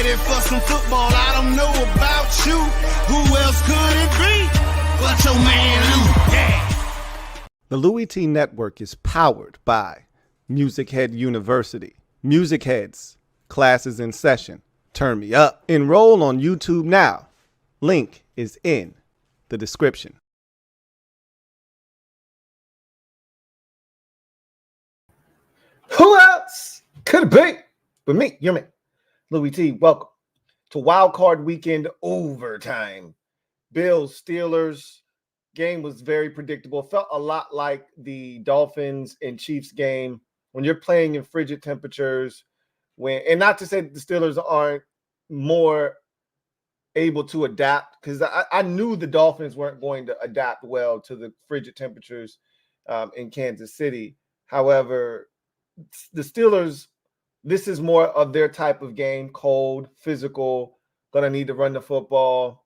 ready for some football. I don't know about you. Who else could it be but your man Lou? Yeah. The LouieTeeNetwork is powered by MusicHead University. MusicHeads, classes in session. Turn me up. Enroll on YouTube now. Link is in the description. Who else could it be but me? You're me, Louie T. Welcome to Wildcard Weekend Overtime. Bills, Steelers game was very predictable. Felt a lot like the Dolphins and Chiefs game when you're playing in frigid temperatures. And not to say that the Steelers aren't more able to adapt, because I knew the Dolphins weren't going to adapt well to the frigid temperatures in Kansas City. However, the Steelers, this is more of their type of game, cold, physical, going to need to run the football,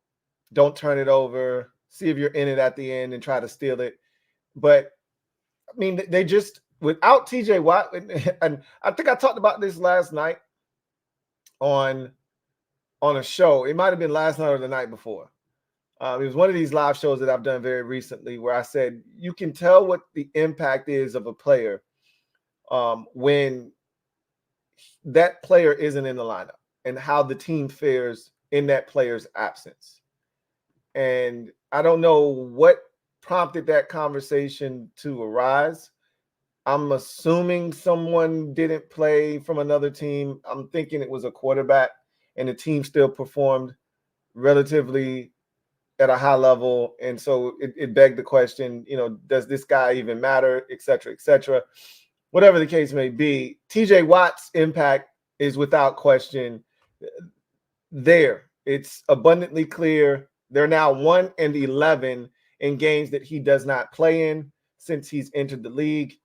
don't turn it over, see if you're in it at the end and try to steal it. But, I mean, they just, without TJ Watt, and I think I talked about this last night on a show. It might have been last night or the night before. It was one of these live shows that I've done very recently where I said you can tell what the impact is of a player when that player isn't in the lineup and how the team fares in that player's absence. And I don't know what prompted that conversation to arise. I'm assuming someone didn't play from another team. I'm thinking it was a quarterback, and the team still performed relatively at a high level. And so it begged the question, does this guy even matter, et cetera, et cetera. Whatever the case may be, TJ Watt's impact is without question there. It's abundantly clear. They're now 1-11 in games that he does not play in since he's entered the league.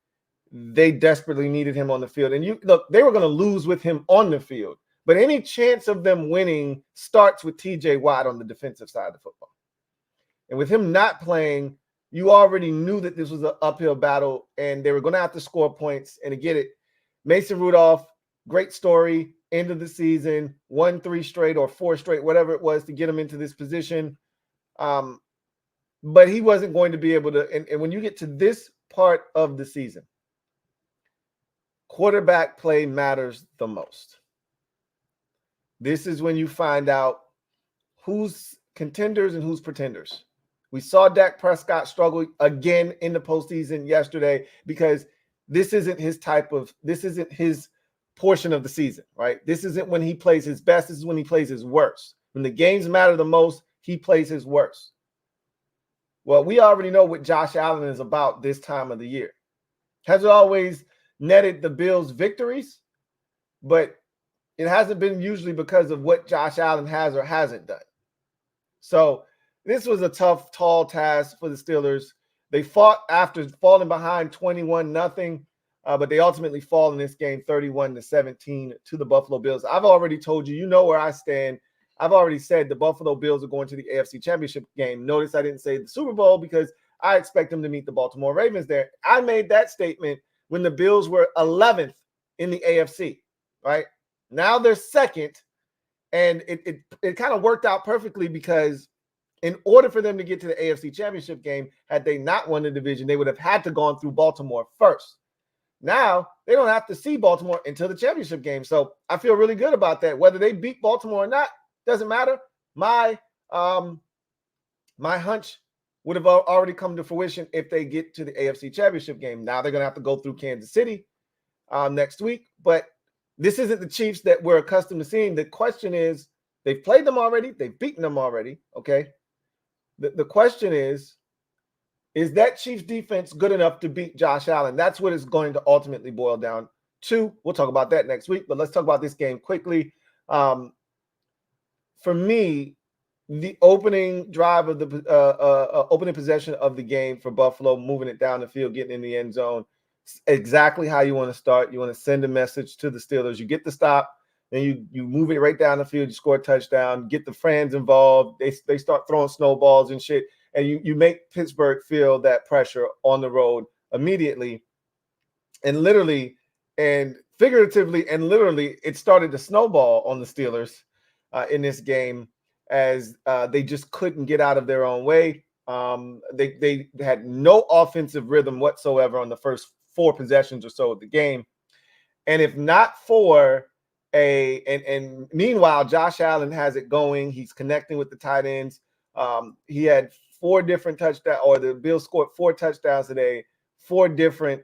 They desperately needed him on the field. And they were going to lose with him on the field. But any chance of them winning starts with TJ Watt on the defensive side of the football. And with him not playing, you already knew that this was an uphill battle and they were going to have to score points. And to get it, Mason Rudolph, great story, end of the season, won 3 straight or 4 straight, whatever it was, to get him into this position. But he wasn't going to be able to. And when you get to this part of the season, quarterback play matters the most. This is when you find out who's contenders and who's pretenders. We saw Dak Prescott struggle again in the postseason yesterday because this isn't his portion of the season, right? This isn't when he plays his best. This is when he plays his worst. When the games matter the most, he plays his worst. Well, we already know what Josh Allen is about this time of the year. Has always netted the Bills victories, but it hasn't been usually because of what Josh Allen has or hasn't done. So this was a tough, tall task for the Steelers. They fought after falling behind 21-0, but they ultimately fall in this game 31-17 to the Buffalo Bills. I've already told you, where I stand. I've already said the Buffalo Bills are going to the AFC Championship game. Notice I didn't say the Super Bowl because I expect them to meet the Baltimore Ravens there. I made that statement when the Bills were 11th in the AFC, right? Now they're second, and it kind of worked out perfectly because in order for them to get to the AFC Championship game, had they not won the division, they would have had to gone through Baltimore first. Now they don't have to see Baltimore until the championship game. So I feel really good about that. Whether they beat Baltimore or not, doesn't matter. My hunch would have already come to fruition if they get to the AFC Championship game. Now they're going to have to go through Kansas City next week. But this isn't the Chiefs that we're accustomed to seeing. The question is, they've played them already. They've beaten them already, okay? The question is that Chiefs defense good enough to beat Josh Allen? That's what it's going to ultimately boil down to. We'll talk about that next week, but let's talk about this game quickly. For me, the opening drive of the opening possession of the game for Buffalo, moving it down the field, getting in the end zone, exactly how you want to start. You want to send a message to the Steelers. You get the stop, then you move it right down the field. You score a touchdown, get the fans involved. They start throwing snowballs and shit, and you make Pittsburgh feel that pressure on the road immediately. And literally and figuratively and literally, it started to snowball on the Steelers. in this game, as they just couldn't get out of their own way. They had no offensive rhythm whatsoever on the first 4 possessions or so of the game. And if not for and meanwhile, Josh Allen has it going. He's connecting with the tight ends. He had 4 different touchdowns, or the Bills scored 4 touchdowns today. 4 different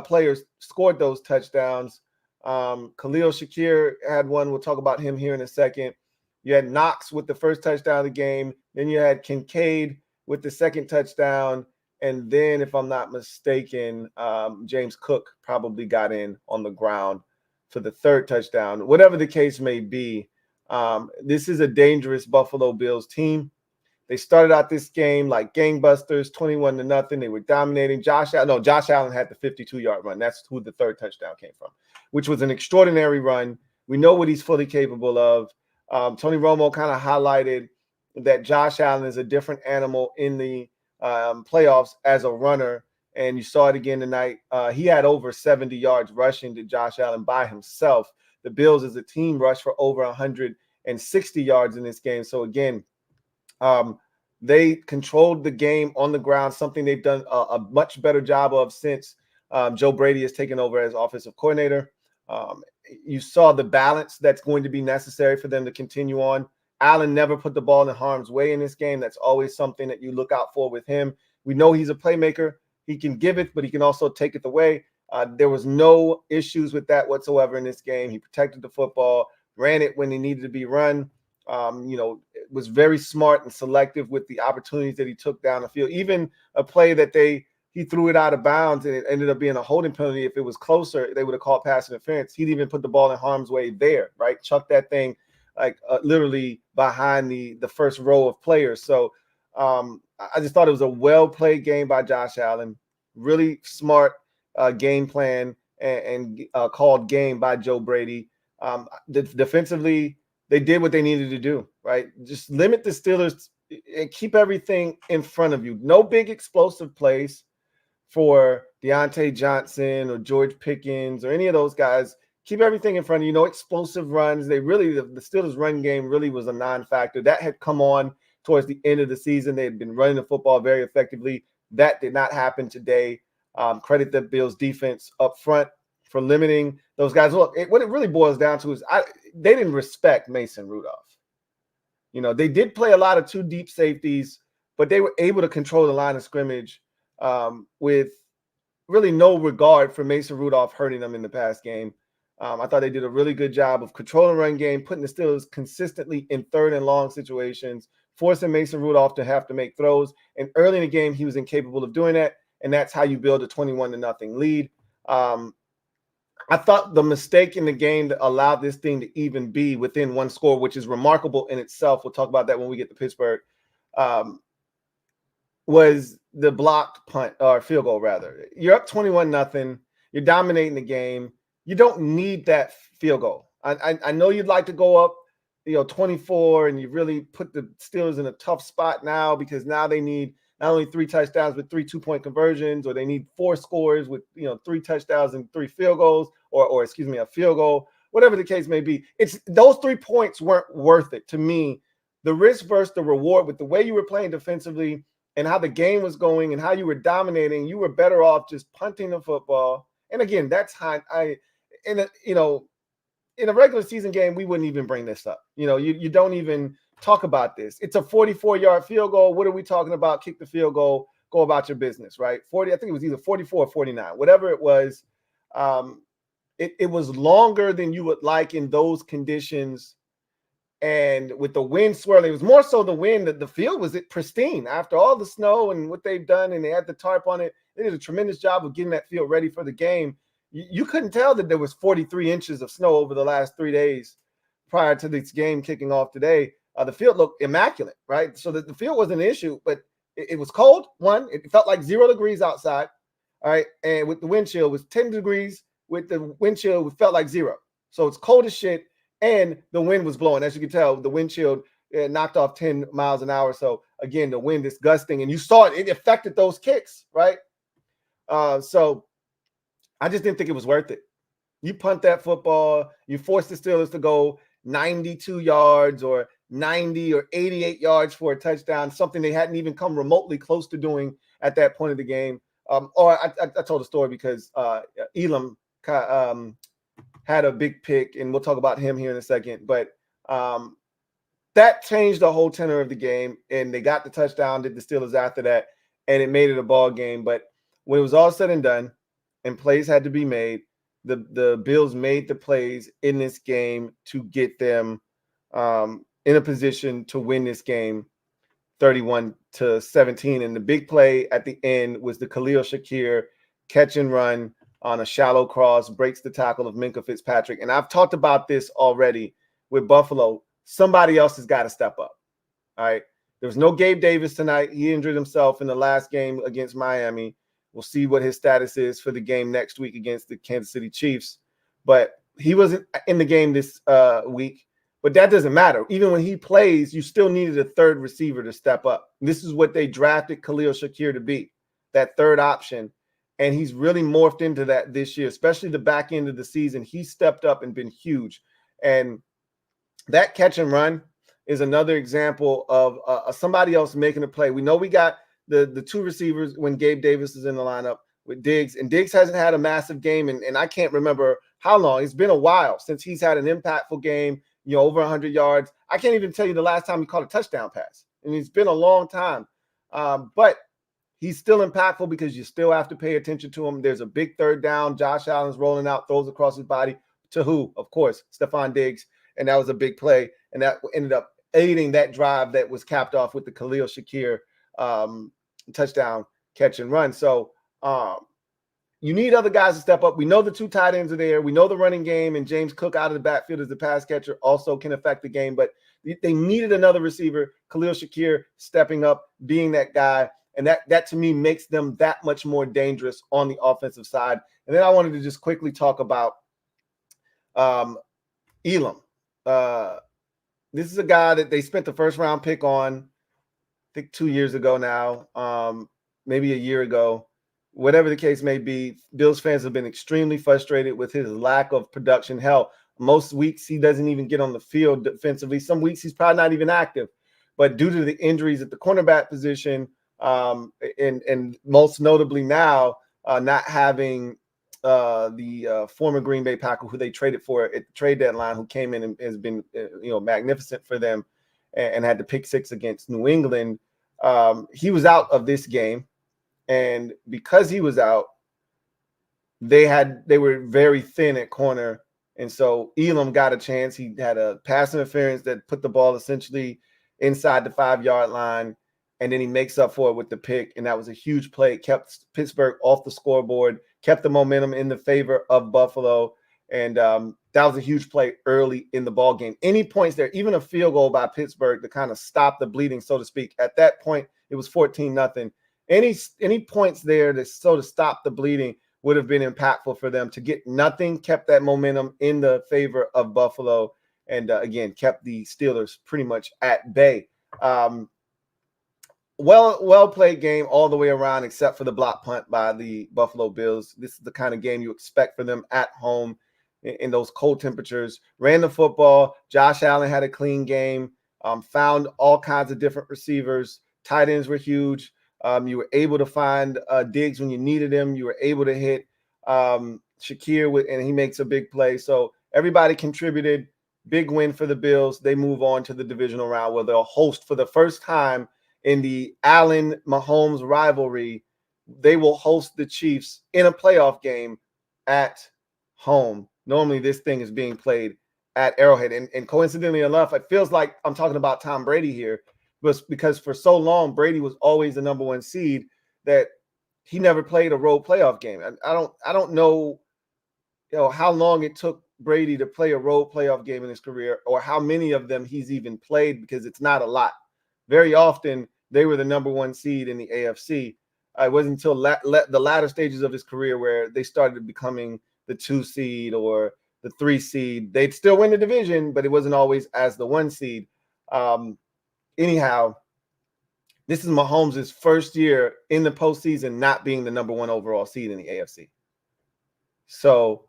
players scored those touchdowns. Khalil Shakir had one. We'll talk about him here in a second. You had Knox with the first touchdown of the game. Then you had Kincaid with the second touchdown. And then, if I'm not mistaken, James Cook probably got in on the ground for the 3rd touchdown. Whatever the case may be, this is a dangerous Buffalo Bills team. They started out this game like gangbusters, 21-0. They were dominating. Josh Allen had the 52-yard run. That's who the 3rd touchdown came from, which was an extraordinary run. We know what he's fully capable of. Tony Romo kind of highlighted that Josh Allen is a different animal in the playoffs as a runner, and you saw it again tonight. He had over 70 yards rushing to Josh Allen by himself. The Bills as a team rushed for over 160 yards in this game. So again, they controlled the game on the ground, something they've done a much better job of since Joe Brady has taken over as offensive coordinator. You saw the balance that's going to be necessary for them to continue on. Allen never put the ball in harm's way in this game. That's always something that you look out for with him. We know he's a playmaker. He can give it, but he can also take it away. There was no issues with that whatsoever in this game. He protected the football, ran it when he needed to be run. Was very smart and selective with the opportunities that he took down the field. Even a play that he threw it out of bounds and it ended up being a holding penalty. If it was closer, they would have called pass interference. He'd even put the ball in harm's way there, right? Chuck that thing literally behind the first row of players. So I just thought it was a well-played game by Josh Allen. Really smart game plan and called game by Joe Brady. Defensively, they did what they needed to do, right? Just limit the Steelers and keep everything in front of you. No big explosive plays for Deontay Johnson or George Pickens or any of those guys. Keep everything in front of you. No explosive runs. The Steelers' run game really was a non-factor. That had come on towards the end of the season. They had been running the football very effectively. That did not happen today. Credit the Bills' defense up front for limiting those guys. Look, what it really boils down to is they didn't respect Mason Rudolph. They did play a lot of 2 deep safeties, but they were able to control the line of scrimmage with really no regard for Mason Rudolph hurting them in the past game. I thought they did a really good job of controlling the run game, putting the Steelers consistently in 3rd and long situations, forcing Mason Rudolph to have to make throws. And early in the game, he was incapable of doing that, and that's how you build a 21-0 lead. I thought the mistake in the game that allowed this thing to even be within 1 score, which is remarkable in itself, we'll talk about that when we get to Pittsburgh, was the blocked punt or field goal, rather. You're up 21-0. You're dominating the game. You don't need that field goal. I know you'd like to go up, 24, and you really put the Steelers in a tough spot now because now they need not only 3 touchdowns, but 3 2-point conversions, or they need 4 scores with, 3 touchdowns and 3 field goals, or a field goal, whatever the case may be. It's those 3 points weren't worth it to me. The risk versus the reward with the way you were playing defensively and how the game was going and how you were dominating, you were better off just punting the football. And again, that's how in a regular season game, we wouldn't even bring this up. You don't even talk about this. It's a 44-yard field goal. What are we talking about? Kick the field goal, go about your business, right? 40, I think it was either 44 or 49, whatever it was. It was longer than you would like in those conditions. And with the wind swirling, it was more so the wind that the field was pristine after all the snow and what they've done, and they had the tarp on it. They did a tremendous job of getting that field ready for the game. You couldn't tell that there was 43 inches of snow over the last 3 days prior to this game kicking off today. The field looked immaculate, right? So the field wasn't an issue, but it was cold. It felt like 0 degrees outside, all right? And with the wind chill, it was 10 degrees. With the wind chill, it felt like 0. So it's cold as shit, and the wind was blowing. As you can tell, the wind chill knocked off 10 miles an hour. So, again, the wind is gusting, and you saw it. It affected those kicks, right? So I just didn't think it was worth it. You punt that football. You force the Steelers to go 92 yards or 90 or 88 yards for a touchdown, something they hadn't even come remotely close to doing at that point of the game. Or I told a story because Elam had a big pick, and we'll talk about him here in a second. But that changed the whole tenor of the game, and they got the touchdown, did the Steelers after that, and it made it a ball game. But when it was all said and done and plays had to be made, the Bills made the plays in this game to get them in a position to win this game 31-17. And the big play at the end was the Khalil Shakir catch and run on a shallow cross, breaks the tackle of Minkah Fitzpatrick. And I've talked about this already with Buffalo. Somebody else has got to step up. All right. There was no Gabe Davis tonight. He injured himself in the last game against Miami. We'll see what his status is for the game next week against the Kansas City Chiefs. But he wasn't in the game this week. But that doesn't matter. Even when he plays, you still needed a third receiver to step up. This is what they drafted Khalil Shakir to be, that third option. And he's really morphed into that this year, especially the back end of the season. He stepped up and been huge. And that catch and run is another example of somebody else making a play. We know we got the two receivers when Gabe Davis is in the lineup with Diggs. And Diggs hasn't had a massive game, and I can't remember how long. It's been a while since he's had an impactful game, over 100 yards. I can't even tell you the last time he caught a touchdown pass. And it's been a long time. But he's still impactful because you still have to pay attention to him. There's a big third down. Josh Allen's rolling out, throws across his body to who? Of course, Stephon Diggs. And that was a big play. And that ended up aiding that drive that was capped off with the Khalil Shakir touchdown catch and run. So you need other guys to step up. We know the two tight ends are there. We know the running game, and James Cook out of the backfield as the pass catcher also can affect the game. But they needed another receiver. Khalil Shakir stepping up, being that guy. And that to me makes them that much more dangerous on the offensive side. And then I wanted to just quickly talk about Elam. This is a guy that they spent the first round pick on, I think 2 years ago now, maybe a year ago. Whatever the case may be, Bills fans have been extremely frustrated with his lack of production. Hell, most weeks he doesn't even get on the field defensively. Some weeks he's probably not even active. But due to the injuries at the cornerback position, and most notably now not having the former Green Bay Packer who they traded for at the trade deadline, who came in and has been magnificent for them and had the pick six against New England. He was out of this game, and because he was out, they were very thin at corner, and so Elam got a chance. He had a pass interference that put the ball essentially inside the 5-yard line. And then he makes up for it with the pick, and that was a huge play. It kept Pittsburgh off the scoreboard, kept the momentum in the favor of Buffalo, and that was a huge play early in the ball game. Any points there, even a field goal by Pittsburgh to kind of stop the bleeding, so to speak. At that point, it was 14-0. Any points there to stop the bleeding would have been impactful for them. To get nothing, kept that momentum in the favor of Buffalo, and again, kept the Steelers pretty much at bay. Well played game all the way around, except for the block punt by the Buffalo Bills. This is the kind of game you expect for them at home in those cold temperatures. Ran the football. Josh Allen had a clean game. Found all kinds of different receivers. Tight ends were huge. You were able to find Diggs when you needed him. You were able to hit Shakir, and he makes a big play. So everybody contributed. Big win for the Bills. They move on to the divisional round where they'll host for the first time in the Allen-Mahomes rivalry. They will host the Chiefs in a playoff game at home. Normally, this thing is being played at Arrowhead. And coincidentally enough, it feels like I'm talking about Tom Brady here, because for so long, Brady was always the number one seed that he never played a road playoff game. I don't know, how long it took Brady to play a road playoff game in his career, or how many of them he's even played, because it's not a lot. Very often, they were the number one seed in the AFC. It wasn't until the latter stages of his career where they started becoming the 2 seed or the 3 seed. They'd still win the division, but it wasn't always as the 1 seed. Anyhow, this is Mahomes' first year in the postseason not being the number 1 overall seed in the AFC. So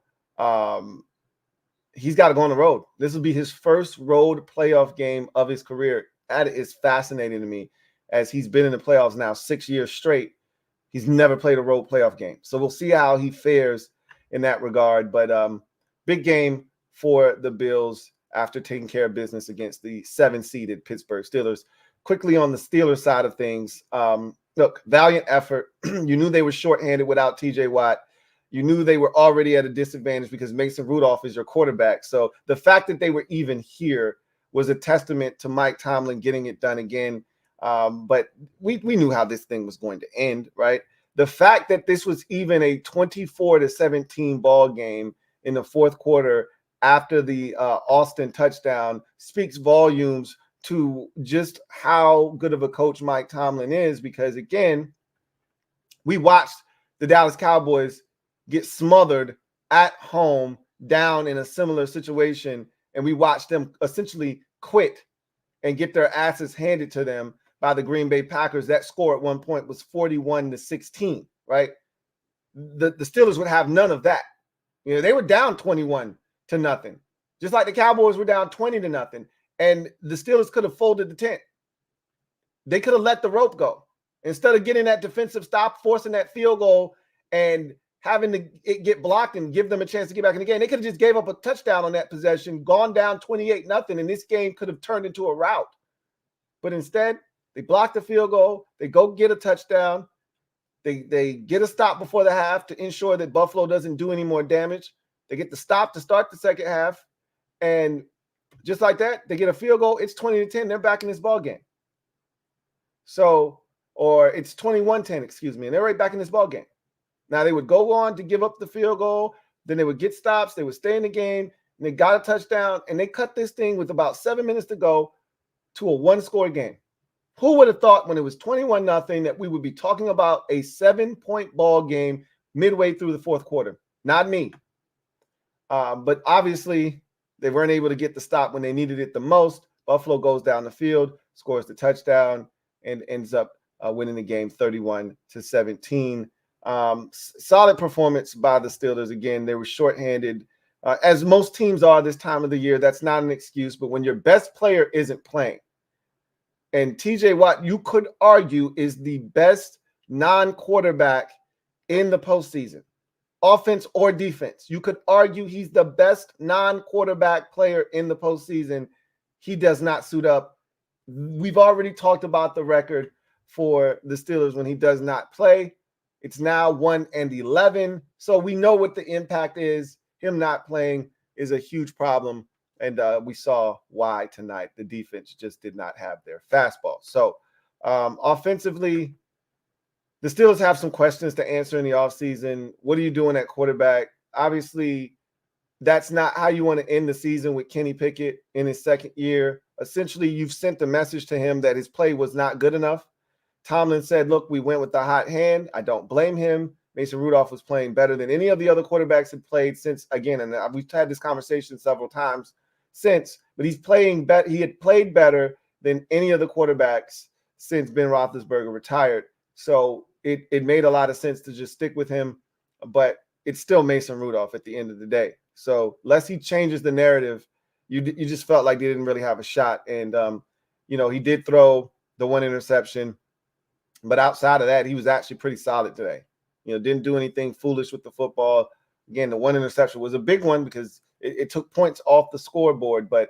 he's got to go on the road. This will be his first road playoff game of his career. That is fascinating to me, as he's been in the playoffs now 6 years straight. He's never played a road playoff game. So we'll see how he fares in that regard. But big game for the Bills after taking care of business against the 7-seeded Pittsburgh Steelers. Quickly on the Steelers side of things, look, valiant effort. You knew they were shorthanded without T.J. Watt. You knew they were already at a disadvantage because Mason Rudolph is your quarterback. So the fact that they were even here was a testament to Mike Tomlin getting it done again. But we knew how this thing was going to end, right? The fact that this was even a 24-17 ball game in the fourth quarter after the Austin touchdown speaks volumes to just how good of a coach Mike Tomlin is, because again, we watched the Dallas Cowboys get smothered at home down in a similar situation, and we watched them essentially quit and get their asses handed to them by the Green Bay Packers. That score at one point was 41-16, right? The Steelers would have none of that. You know, they were down 21-0, just like the Cowboys were down 20-0, and the Steelers could have folded the tent. They could have let the rope go. Instead of getting that defensive stop, forcing that field goal, and having it get blocked and give them a chance to get back in the game, they could have just gave up a touchdown on that possession, gone down 28-0, and this game could have turned into a rout. But instead, they block the field goal. They go get a touchdown. They get a stop before the half to ensure that Buffalo doesn't do any more damage. They get the stop to start the second half. And just like that, they get a field goal. It's 20-10. They're back in this ball game. So, or it's 21-10, excuse me. And they're right back in this ball game. Now, they would go on to give up the field goal. Then they would get stops. They would stay in the game. And they got a touchdown. And they cut this thing with about 7 minutes to go to a one-score game. Who would have thought when it was 21-0 that we would be talking about a 7-point ball game midway through the fourth quarter? Not me. But obviously, they weren't able to get the stop when they needed it the most. Buffalo goes down the field, scores the touchdown, and ends up winning the game 31-17. Solid performance by the Steelers. Again, they were shorthanded, as most teams are this time of the year. That's not an excuse, but when your best player isn't playing, and T.J. Watt, you could argue, is the best non-quarterback in the postseason, offense or defense. You could argue he's the best non-quarterback player in the postseason. He does not suit up. We've already talked about the record for the Steelers when he does not play. It's now 1-11. So we know what the impact is. Him not playing is a huge problem. And we saw why tonight. The defense just did not have their fastball. So offensively, the Steelers have some questions to answer in the offseason. What are you doing at quarterback? Obviously, that's not how you want to end the season with Kenny Pickett in his second year. Essentially, you've sent the message to him that his play was not good enough. Tomlin said, look, we went with the hot hand. I don't blame him. Mason Rudolph was playing better than any of the other quarterbacks had played since, again, and we've had this conversation several times since, but he's playing better. He had played better than any of the quarterbacks since Ben Roethlisberger retired. So it made a lot of sense to just stick with him, but it's still Mason Rudolph at the end of the day. So unless he changes the narrative, you just felt like they didn't really have a shot. And, he did throw the one interception, but outside of that, he was actually pretty solid today. Didn't do anything foolish with the football. Again, the one interception was a big one because it took points off the scoreboard, but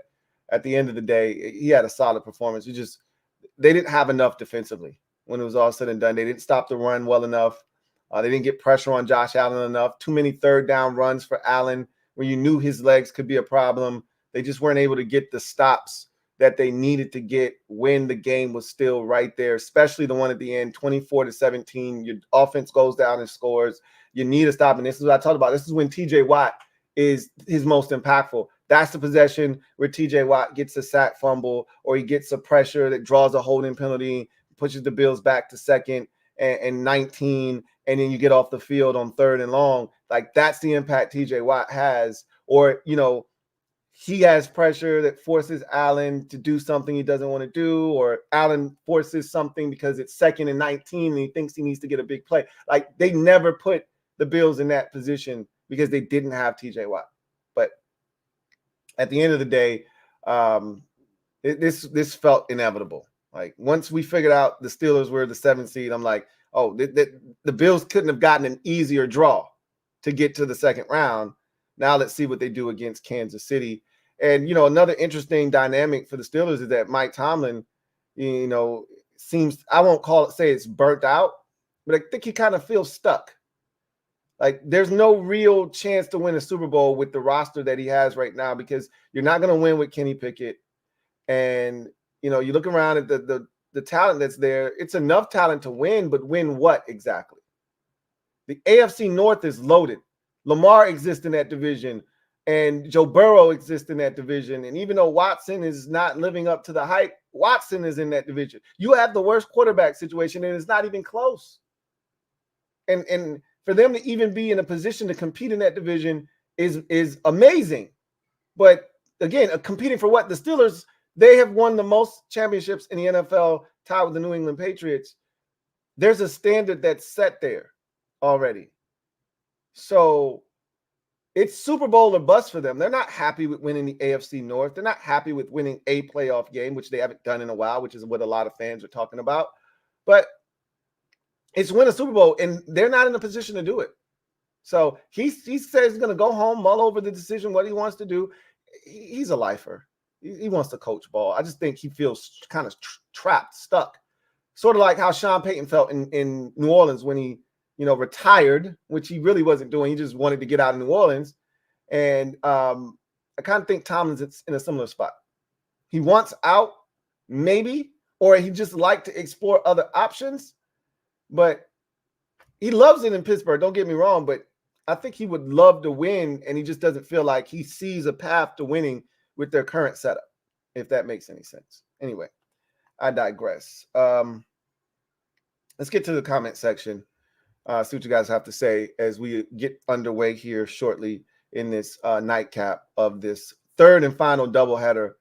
at the end of the day, he had a solid performance. They didn't have enough defensively when it was all said and done. They didn't stop the run well enough. They didn't get pressure on Josh Allen enough. Too many third down runs for Allen where you knew his legs could be a problem. They just weren't able to get the stops that they needed to get when the game was still right there, especially the one at the end, 24-17. Your offense goes down and scores. You need a stop. And this is what I talked about. This is when T.J. Watt is his most impactful. That's the possession where T.J. Watt gets a sack fumble or he gets a pressure that draws a holding penalty, pushes the Bills back to second and 19, and then you get off the field on third and long. Like, that's the impact T.J. Watt has. Or, he has pressure that forces Allen to do something he doesn't want to do, or Allen forces something because it's 2nd and 19 and he thinks he needs to get a big play. Like, they never put the Bills in that position because they didn't have T.J. Watt. But at the end of the day, this felt inevitable. Like once we figured out the Steelers were the 7th seed, I'm like, oh, the Bills couldn't have gotten an easier draw to get to the second round. Now let's see what they do against Kansas City. And, another interesting dynamic for the Steelers is that Mike Tomlin, seems, I won't say it's burnt out, but I think he kind of feels stuck. Like there's no real chance to win a Super Bowl with the roster that he has right now because you're not going to win with Kenny Pickett. And, you look around at the talent that's there. It's enough talent to win, but win what exactly? The AFC North is loaded. Lamar exists in that division, and Joe Burrow exists in that division. And even though Watson is not living up to the hype, Watson is in that division. You have the worst quarterback situation, and it's not even close. And for them to even be in a position to compete in that division is amazing. But again, competing for what? The Steelers, they have won the most championships in the NFL, tied with the New England Patriots. There's a standard that's set there already. So it's Super Bowl or bust for them. They're not happy with winning the AFC North. They're not happy with winning a playoff game, which they haven't done in a while, which is what a lot of fans are talking about. But it's win a Super Bowl, and they're not in a position to do it. So he says he's going to go home, mull over the decision, what he wants to do. He's a lifer. He wants to coach ball. I just think he feels kind of trapped, stuck. Sort of like how Sean Payton felt in New Orleans when he, retired, which he really wasn't doing. He just wanted to get out of New Orleans. And I kind of think Tomlin's in a similar spot. He wants out, maybe, or he just like to explore other options. But he loves it in Pittsburgh, don't get me wrong, but I think he would love to win, and he just doesn't feel like he sees a path to winning with their current setup, if that makes any sense. Anyway, I digress. Let's get to the comment section. See what you guys have to say as we get underway here shortly in this nightcap of this third and final doubleheader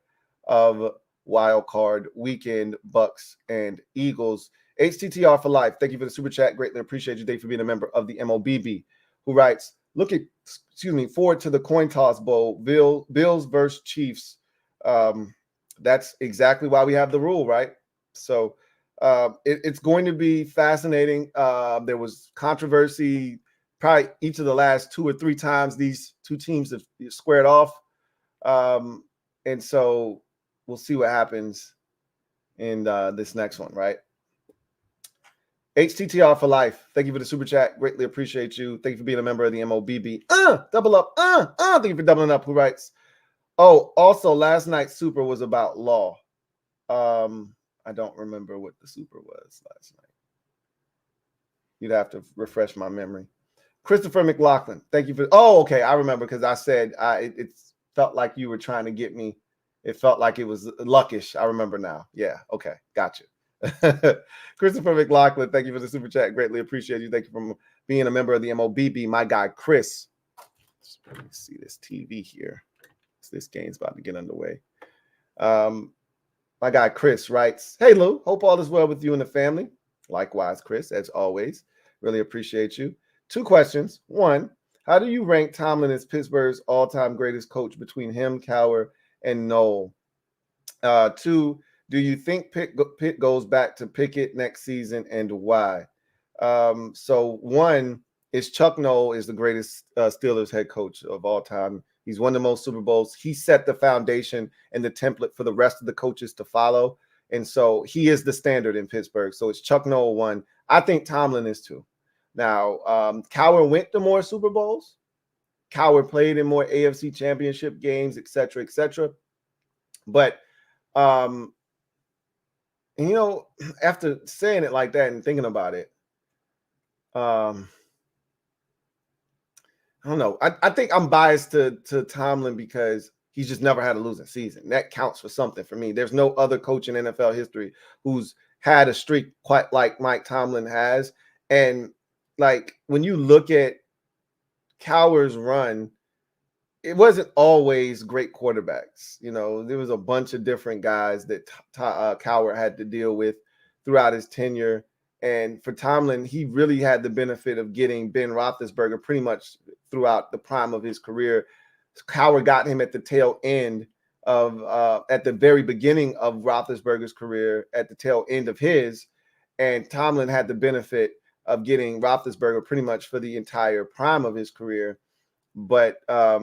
of Wildcard Weekend, Bucs and Eagles. HTTR for life. Thank you for the super chat. Greatly appreciate you. Thank you for being a member of the MOBB, who writes, forward to the coin toss bowl, Bills versus Chiefs. That's exactly why we have the rule, right? So it's going to be fascinating. There was controversy probably each of the last 2 or 3 times these two teams have squared off. And so we'll see what happens in this next one, right? HTTR for life. Thank you for the super chat. Greatly appreciate you. Thank you for being a member of the MOBB. Double up. Thank you for doubling up. Who writes? Oh, also last night's super was about law. I don't remember what the super was last night. You'd have to refresh my memory. Christopher McLaughlin. Thank you for. Oh, okay. I remember because I said it felt like you were trying to get me. It felt like it was luckish. I remember now. Yeah. Okay. Gotcha. Christopher McLaughlin, thank you for the super chat. Greatly appreciate you. Thank you for being a member of the MOBB. My guy, Chris. Let me see this TV here. This game's about to get underway. My guy, Chris, writes, hey, Lou, hope all is well with you and the family. Likewise, Chris, as always. Really appreciate you. 2 questions. 1, how do you rank Tomlin as Pittsburgh's all-time greatest coach between him, Cowher, and Noel? 2, do you think Pitt goes back to Pickett next season, and why? So 1 is Chuck Noll is the greatest Steelers head coach of all time. He's won the most Super Bowls. He set the foundation and the template for the rest of the coaches to follow. And so he is the standard in Pittsburgh. So it's Chuck Noll 1. I think Tomlin is 2. Now, Cowher went to more Super Bowls. Cowher played in more AFC championship games, et cetera, et cetera. But after saying it like that and thinking about it, I don't know. I think I'm biased to Tomlin because he's just never had a losing season. That counts for something for me. There's no other coach in NFL history who's had a streak quite like Mike Tomlin has. And like when you look at Cowher's run, it wasn't always great quarterbacks. There was a bunch of different guys that Cowher had to deal with throughout his tenure. And for Tomlin, he really had the benefit of getting Ben Roethlisberger pretty much throughout the prime of his career. Cowher got him at the tail end of at the very beginning of Roethlisberger's career, at the tail end of his, and Tomlin had the benefit of getting Roethlisberger pretty much for the entire prime of his career. But I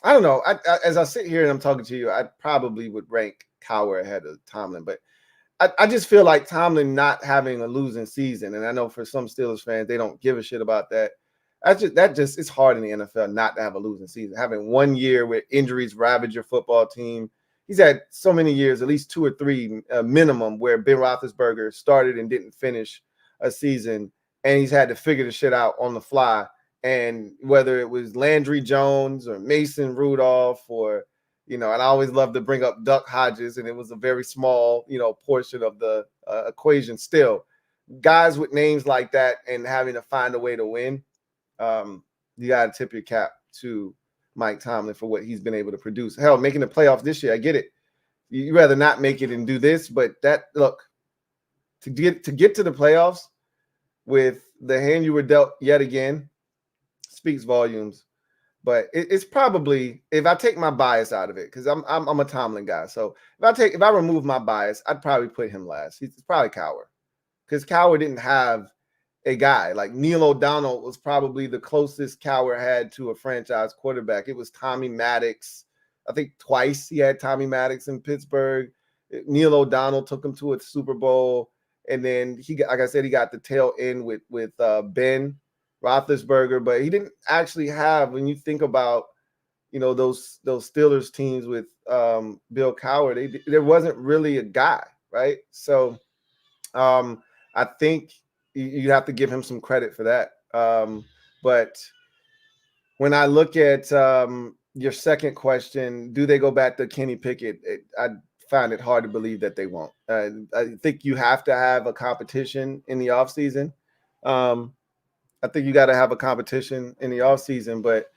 don't know. As I sit here and I'm talking to you, I probably would rank Cowher ahead of Tomlin. But I just feel like Tomlin not having a losing season, and I know for some Steelers fans, they don't give a shit about that. It's hard in the NFL not to have a losing season. Having 1 year where injuries ravage your football team. He's had so many years, at least 2 or 3 minimum, where Ben Roethlisberger started and didn't finish a season, and he's had to figure the shit out on the fly. And whether it was Landry Jones or Mason Rudolph or, and I always love to bring up Duck Hodges, and it was a very small, portion of the equation still. Guys with names like that and having to find a way to win, you got to tip your cap to Mike Tomlin for what he's been able to produce. Hell, making the playoffs this year, I get it. You'd rather not make it and do this, but to get to the playoffs with the hand you were dealt yet again speaks volumes. But it's probably, if I take my bias out of it, because I'm a Tomlin guy. So if I remove my bias, I'd probably put him last. It's probably Cowher, because Cowher didn't have a guy like Neil O'Donnell was probably the closest Cowher had to a franchise quarterback. It was Tommy Maddox. I think twice he had Tommy Maddox in Pittsburgh. Neil O'Donnell took him to a Super Bowl, and then he got the tail end with Ben Roethlisberger, but he didn't actually have, when you think about those Steelers teams with Bill Cowher, there wasn't really a guy, right? So I think you have to give him some credit for that. But when I look at your second question, do they go back to Kenny Pickett? I find it hard to believe that they won't. I think you have to have a competition in the offseason. I think you got to have a competition in the offseason, but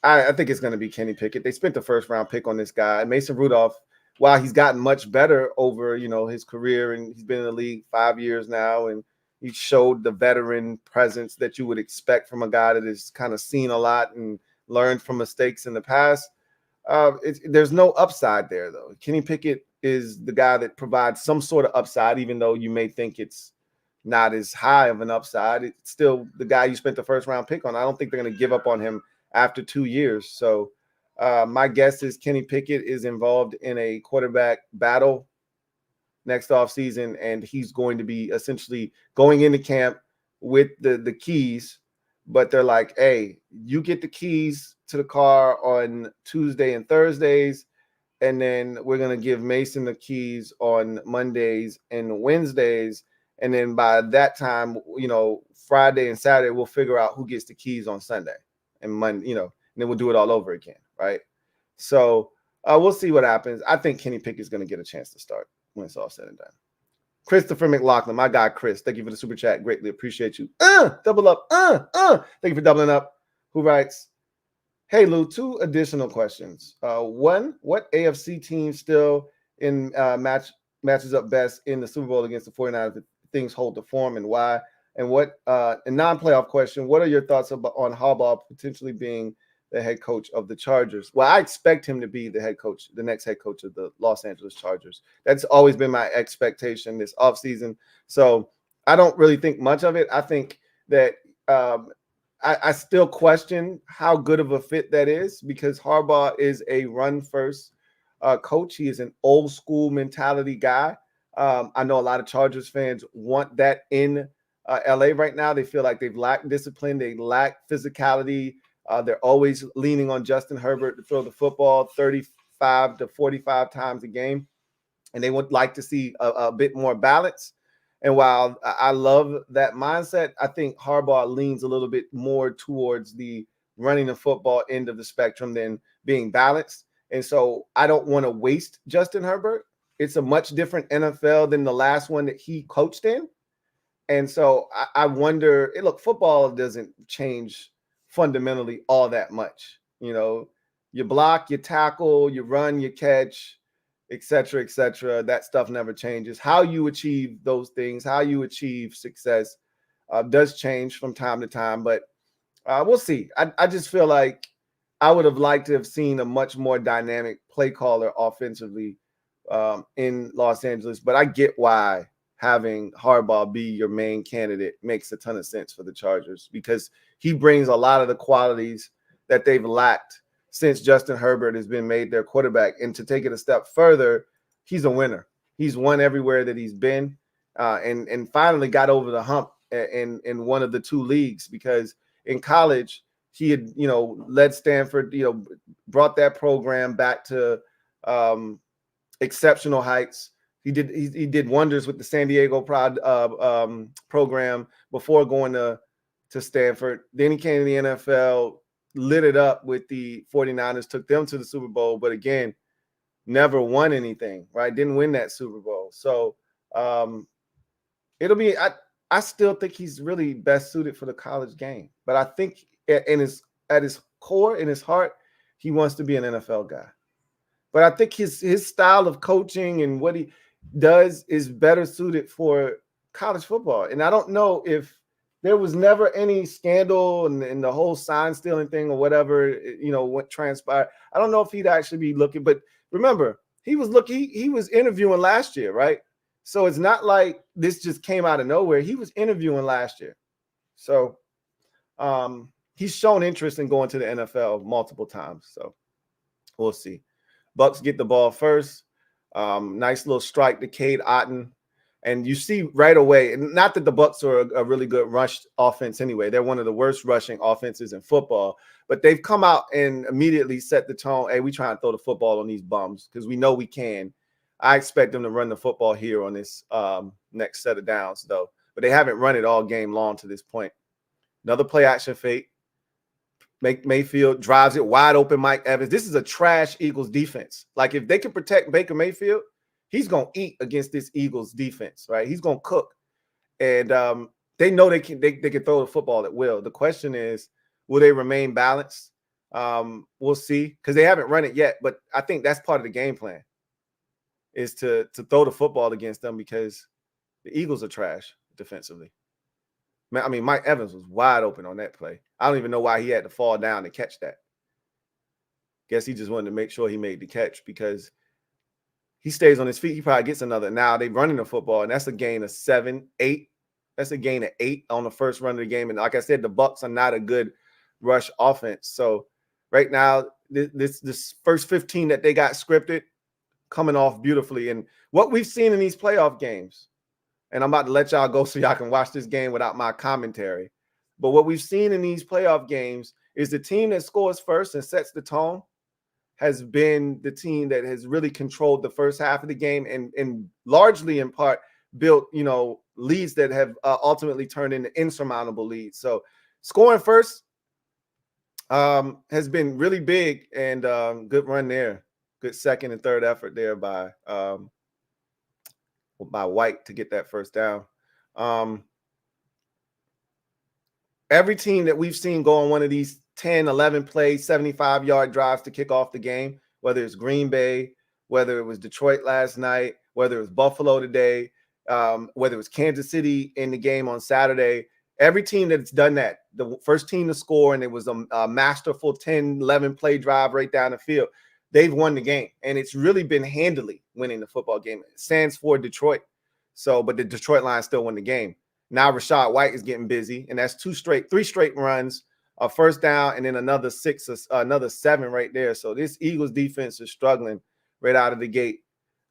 I think it's going to be Kenny Pickett. They spent the first-round pick on this guy. Mason Rudolph, while he's gotten much better over, his career, and he's been in the league 5 years now, and he showed the veteran presence that you would expect from a guy that has kind of seen a lot and learned from mistakes in the past. There's no upside there, though. Kenny Pickett is the guy that provides some sort of upside, even though you may think it's not as high of an upside. It's still the guy you spent the first-round pick on. I don't think they're going to give up on him after 2 years. So my guess is Kenny Pickett is involved in a quarterback battle next offseason, and he's going to be essentially going into camp with the keys, but they're like, hey, you get the keys to the car on Tuesday and Thursdays, and then we're going to give Mason the keys on Mondays and Wednesdays, and then by that time, Friday and Saturday, we'll figure out who gets the keys on Sunday and Monday, and then we'll do it all over again, right? So we'll see what happens. I think Kenny Pickett's going to get a chance to start when it's all said and done. Christopher McLaughlin, my guy Chris, thank you for the super chat. Greatly appreciate you. Double up. Thank you for doubling up. Who writes, hey, Lou, 2 additional questions. One, what AFC team still in matches up best in the Super Bowl against the 49ers if things hold the form, and why? And what, a non-playoff question, what are your thoughts on Harbaugh potentially being the head coach of the Chargers? Well, I expect him to be the next head coach of the Los Angeles Chargers. That's always been my expectation this offseason. So I don't really think much of it. I think that I still question how good of a fit that is, because Harbaugh is a run-first coach. He is an old-school mentality guy. I know a lot of Chargers fans want that in LA right now. They feel like they've lacked discipline. They lack physicality. They're always leaning on Justin Herbert to throw the football 35 to 45 times a game. And they would like to see a bit more balance. And while I love that mindset, I think Harbaugh leans a little bit more towards the running the football end of the spectrum than being balanced. And so I don't want to waste Justin Herbert. It's a much different NFL than the last one that he coached in. And so I wonder, look, football doesn't change fundamentally all that much. You block, you tackle, you run, you catch, et cetera, et cetera. That stuff never changes. How you achieve those things, how you achieve success does change from time to time, but we'll see. I just feel like I would have liked to have seen a much more dynamic play caller offensively in Los Angeles, but I get why having Harbaugh be your main candidate makes a ton of sense for the Chargers, because he brings a lot of the qualities that they've lacked since Justin Herbert has been made their quarterback. And to take it a step further, he's a winner. He's won everywhere that he's been, and finally got over the hump in one of the two leagues, because in college he had, led Stanford, brought that program back to exceptional heights. He did wonders with the San Diego program before going to Stanford. Then he came to the NFL, lit it up with the 49ers, took them to the Super Bowl, but again, never won anything, right? Didn't win that Super Bowl. So it'll be, I still think he's really best suited for the college game. But I think at his core, in his heart, he wants to be an NFL guy. But I think his style of coaching and what he does is better suited for college football. And I don't know if there was never any scandal and the whole sign stealing thing or whatever, what transpired. I don't know if he'd actually be looking, but remember, he was interviewing last year, right? So it's not like this just came out of nowhere. He was interviewing last year. So he's shown interest in going to the NFL multiple times. So we'll see. Bucs get the ball first. Nice little strike to Cade Otton. And you see right away, and not that the Bucs are a really good rush offense anyway. They're one of the worst rushing offenses in football. But they've come out and immediately set the tone. Hey, we trying to throw the football on these bums because we know we can. I expect them to run the football here on this next set of downs, though. But they haven't run it all game long to this point. Another play action fake. Mayfield drives it wide open. Mike Evans. This is a trash Eagles defense. Like, if they can protect Baker Mayfield, he's going to eat against this Eagles defense, right? He's going to cook. And they know they can throw the football at will. The question is, will they remain balanced? We'll see, because they haven't run it yet. But I think that's part of the game plan, is to throw the football against them, because the Eagles are trash defensively. Man, I mean, Mike Evans was wide open on that play. I don't even know why he had to fall down to catch that. Guess he just wanted to make sure he made the catch, because he stays on his feet, he probably gets another. Now they're running the football, and that's a gain of 7, 8. That's a gain of 8 on the first run of the game. And like I said, the Bucs are not a good rush offense. So right now, this first 15 that they got scripted, coming off beautifully. And what we've seen in these playoff games, and I'm about to let y'all go so y'all can watch this game without my commentary, but what we've seen in these playoff games is the team that scores first and sets the tone has been the team that has really controlled the first half of the game, and largely in part built, leads that have ultimately turned into insurmountable leads. So scoring first has been really big, and good run there. Good second and third effort there by White to get that first down. Every team that we've seen go on one of these 10, 11 plays, 75-yard drives to kick off the game, whether it's Green Bay, whether it was Detroit last night, whether it was Buffalo today, whether it was Kansas City in the game on Saturday, every team that's done that, the first team to score, and it was a masterful 10, 11-play drive right down the field, they've won the game. And it's really been handily winning the football game. It stands for Detroit. So, but the Detroit Lions still won the game. Now Rachaad White is getting busy, and that's 3 straight runs, a first down, and then another 7 right there. So this Eagles defense is struggling right out of the gate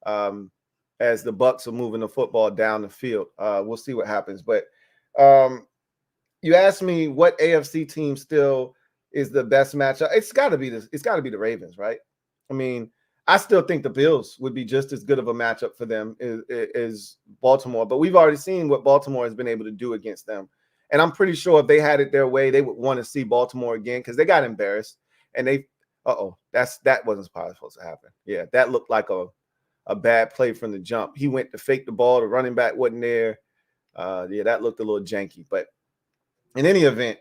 as the Bucs are moving the football down the field. We'll see what happens. But you asked me what AFC team still is the best matchup. It's got to be the Ravens, right? I mean, I still think the Bills would be just as good of a matchup for them as Baltimore, but we've already seen what Baltimore has been able to do against them. And I'm pretty sure if they had it their way, they would want to see Baltimore again, because they got embarrassed. And that wasn't supposed to happen. Yeah, that looked like a bad play from the jump. He went to fake the ball. The running back wasn't there. Yeah, that looked a little janky. But in any event,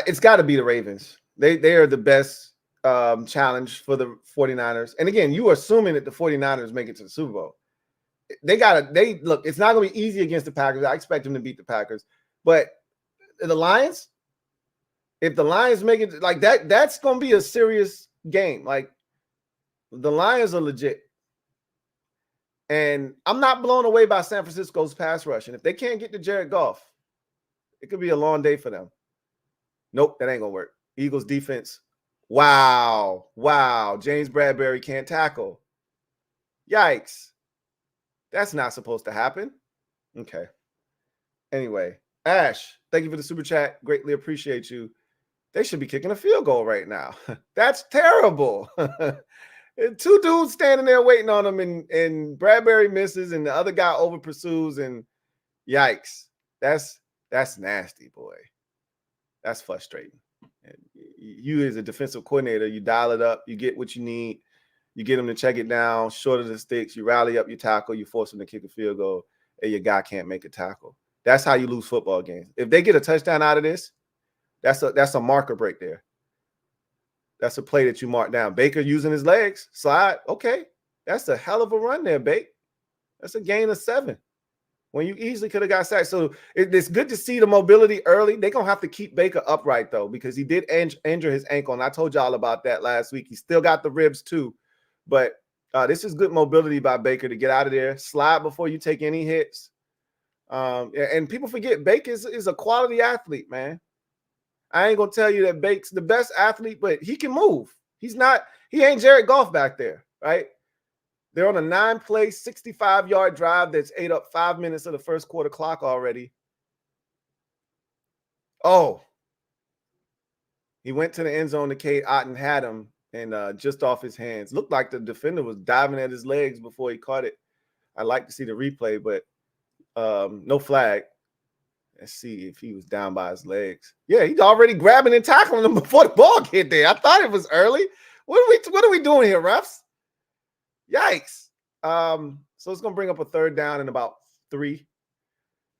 it's got to be the Ravens. They are the best challenge for the 49ers. And again, you are assuming that the 49ers make it to the Super Bowl. Look, it's not going to be easy against the Packers. I expect them to beat the Packers. But the Lions, if the Lions make it like that, that's going to be a serious game. Like, the Lions are legit. And I'm not blown away by San Francisco's pass rush. And if they can't get to Jared Goff, it could be a long day for them. Nope, that ain't going to work. Eagles defense. Wow. James Bradbury can't tackle. Yikes. That's not supposed to happen. Okay. Anyway, Ash, thank you for the super chat. Greatly appreciate you. They should be kicking a field goal right now. That's terrible. Two dudes standing there waiting on him, and Bradbury misses, and the other guy over pursues, and yikes. That's nasty, boy. That's frustrating. And you as a defensive coordinator, you dial it up, you get what you need, you get them to check it down, short of the sticks, you rally up your tackle, you force them to kick a field goal, and your guy can't make a tackle. That's how you lose football games. If they get a touchdown out of this, that's a marker break there. That's a play that you mark down. Baker using his legs, slide. Okay, that's a hell of a run there, Bake. That's a gain of 7 when you easily could have got sacked. So it's good to see the mobility early. They're going to have to keep Baker upright, though, because he did injure his ankle, and I told y'all about that last week. He still got the ribs, too. But this is good mobility by Baker to get out of there, slide before you take any hits. And people forget Baker is a quality athlete, man. I ain't going to tell you that Bake's the best athlete, but he can move. He ain't Jared Goff back there, right? They're on a 9-play, 65-yard drive that's ate up 5 minutes of the first quarter clock already. Oh. He went to the end zone to Cade Otton, had him, and just off his hands. Looked like the defender was diving at his legs before he caught it. I'd like to see the replay, but no flag. Let's see if he was down by his legs. Yeah, he's already grabbing and tackling him before the ball get there. I thought it was early. What are we doing here, refs? Yikes. So it's going to bring up a third down in about 3.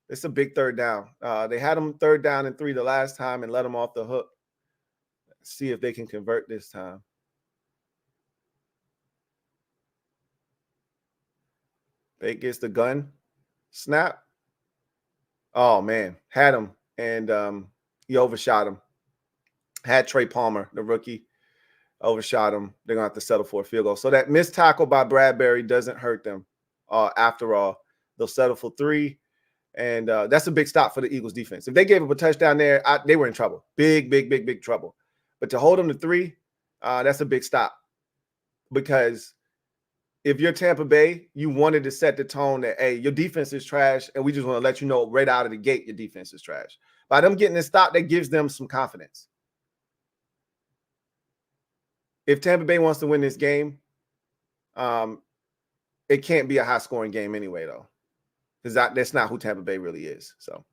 It's a big third down. They had him third down and 3 the last time and let him off the hook. Let's see if they can convert this time. They gets the gun. Snap. Oh, man. Had him, and he overshot him. Had Trey Palmer, the rookie, overshot him. They're going to have to settle for a field goal. So that missed tackle by Bradbury doesn't hurt them. After all, they'll settle for 3, and that's a big stop for the Eagles defense. If they gave up a touchdown there, they were in trouble. Big trouble. But to hold them to 3, that's a big stop. Because if you're Tampa Bay, you wanted to set the tone that, hey, your defense is trash, and we just want to let you know right out of the gate your defense is trash. By them getting this stop, that gives them some confidence. If Tampa Bay wants to win this game, it can't be a high-scoring game anyway, though, because that's not who Tampa Bay really is. So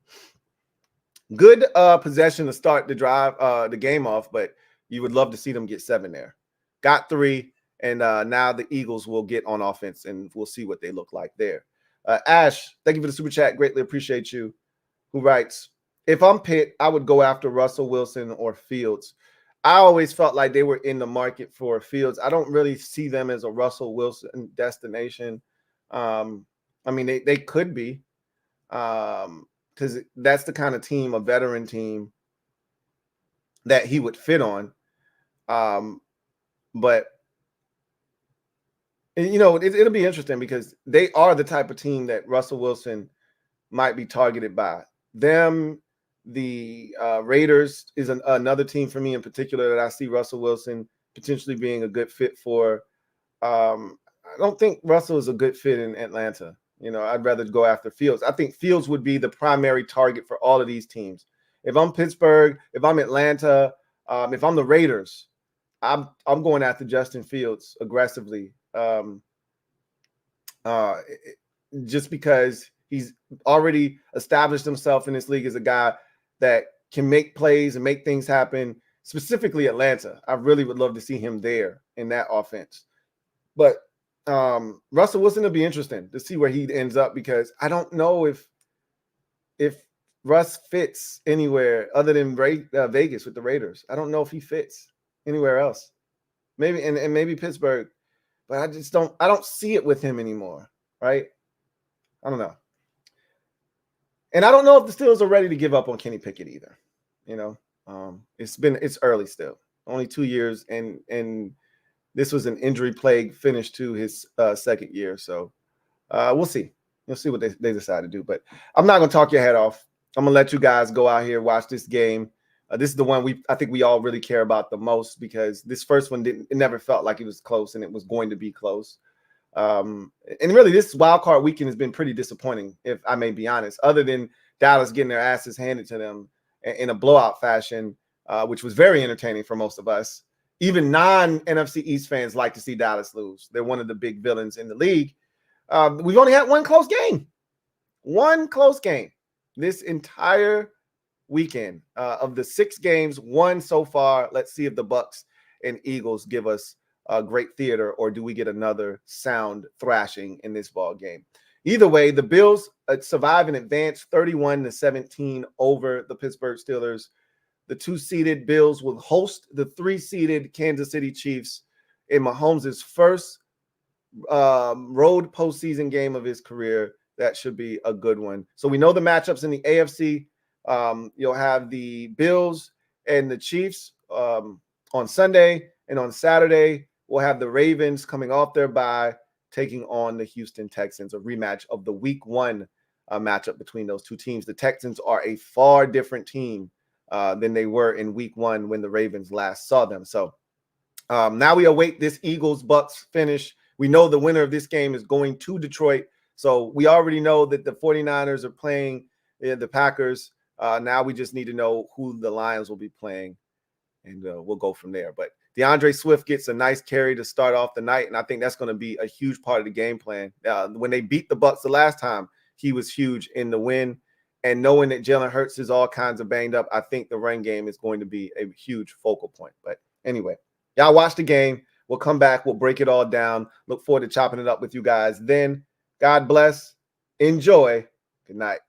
good possession to start the drive, the game off, but you would love to see them get 7 there. Got 3. And now the Eagles will get on offense, and we'll see what they look like there. Ash, thank you for the super chat. Greatly appreciate you. Who writes, if I'm Pitt, I would go after Russell Wilson or Fields. I always felt like they were in the market for Fields. I don't really see them as a Russell Wilson destination. I mean, they could be, because that's the kind of team, a veteran team, that he would fit on. But and, it'll be interesting because they are the type of team that Russell Wilson might be targeted by. Them, the Raiders is another team for me in particular that I see Russell Wilson potentially being a good fit for. I don't think Russell is a good fit in Atlanta. I'd rather go after Fields. I think Fields would be the primary target for all of these teams. If I'm Pittsburgh, if I'm Atlanta, if I'm the Raiders, I'm going after Justin Fields aggressively. Just because he's already established himself in this league as a guy that can make plays and make things happen, specifically Atlanta. I really would love to see him there in that offense. But Russell Wilson will be interesting to see where he ends up, because I don't know if Russ fits anywhere other than Vegas with the Raiders. I don't know if he fits anywhere else. Maybe and maybe Pittsburgh. But I don't see it with him anymore, right? I don't know. And I don't know if the Steelers are ready to give up on Kenny Pickett either. It's early still, only 2 years, and this was an injury plague finish to his second year. So we'll see. We'll see what they decide to do. But I'm not going to talk your head off. I'm going to let you guys go out here, watch this game. This is the one I think we all really care about the most, because this first one it never felt like it was close, and it was going to be close. And really, this wild card weekend has been pretty disappointing, if I may be honest, other than Dallas getting their asses handed to them in a blowout fashion, which was very entertaining for most of us. Even non-NFC East fans like to see Dallas lose. They're one of the big villains in the league. We've only had one close game. One close game this entire weekend. Of the 6 games, 1 so far. Let's see if the Bucs and Eagles give us great theater, or do we get another sound thrashing in this ball game? Either way, the Bills survive and advance 31-17 over the Pittsburgh Steelers. The 2-seeded Bills will host the 3-seeded Kansas City Chiefs in Mahomes' first road postseason game of his career. That should be a good one. So we know the matchups in the AFC. You'll have the Bills and the Chiefs on Sunday, and on Saturday we'll have the Ravens coming off their bye taking on the Houston Texans, a rematch of the Week 1 matchup between those two teams. The Texans are a far different team than they were in Week 1 when the Ravens last saw them. So now we await this Eagles-Bucs finish. We know the winner of this game is going to Detroit. So we already know that the 49ers are playing the Packers. Now we just need to know who the Lions will be playing, and we'll go from there. But DeAndre Swift gets a nice carry to start off the night, and I think that's going to be a huge part of the game plan. When they beat the Bucs the last time, he was huge in the win. And knowing that Jalen Hurts is all kinds of banged up, I think the run game is going to be a huge focal point. But anyway, y'all watch the game. We'll come back. We'll break it all down. Look forward to chopping it up with you guys then. God bless. Enjoy. Good night.